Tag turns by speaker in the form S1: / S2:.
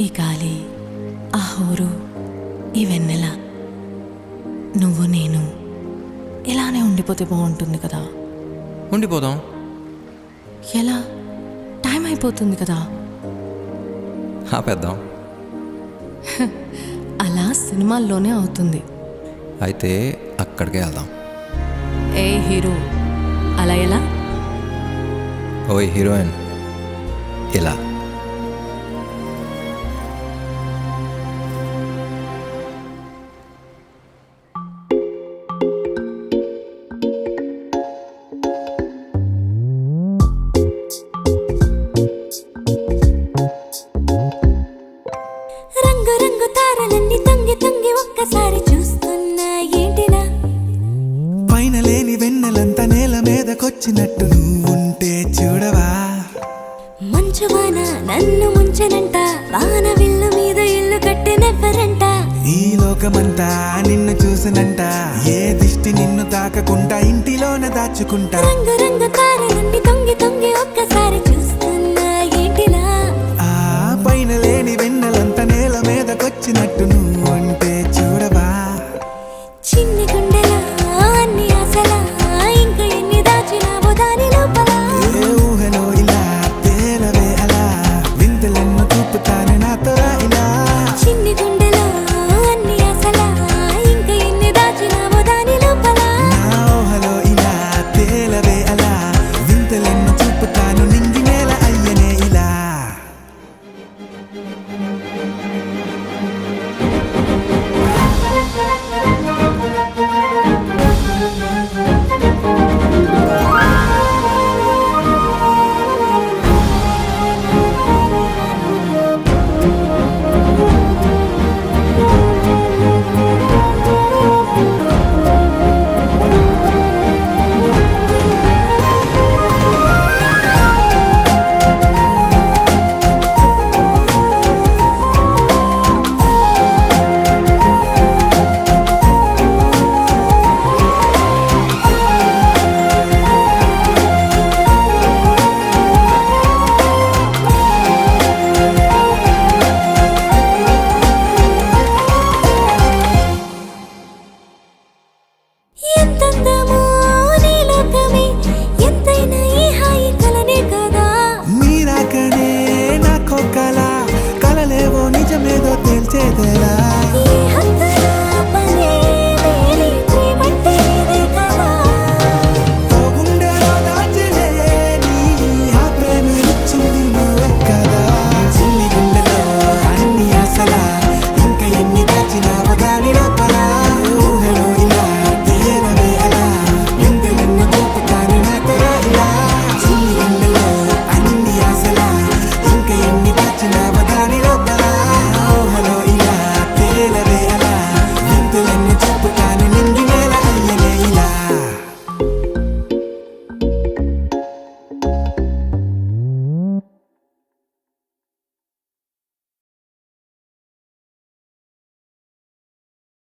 S1: ఈ గాలి, ఆ హోరు, ఈ వెన్నెల, నువ్వు నేను ఇలానే ఉండిపోతే బాగుంటుంది కదా.
S2: ఉండిపోదాం.
S1: ఎలా? టైం అయిపోతుంది కదా.
S2: ఆపేద్దాం.
S1: అలా సినిమాల్లోనే అవుతుంది.
S2: అయితే అక్కడికే వెళ్దాం.
S1: ఏ హీరో, అలా ఎలా?
S2: ఓయ్ హీరోయిన్, ఇలా.
S3: రంగు రంగు తారలన్నీ తొంగి తొంగి ఒక్కసారి చూస్తున్నా ఏంటినా,
S4: పైన లేని వెన్నెలంతా నేల మీదకొచ్చినట్టు నువ్వుంటే చూడవా.
S3: మంచు వాన నన్ను ముంచనంట, వాన విల్లు మీద ఇల్లు కట్టెనెవ్వరంట.
S4: ఈ లోకమంతా నిన్ను చూసినంట, ఏ దిష్టి నిన్ను తాకకుండా ఇంటిలోన దాచుకుంటా.
S3: రంగు రంగు తారలన్నీ తొంగి తొంగి ఒక్కసారి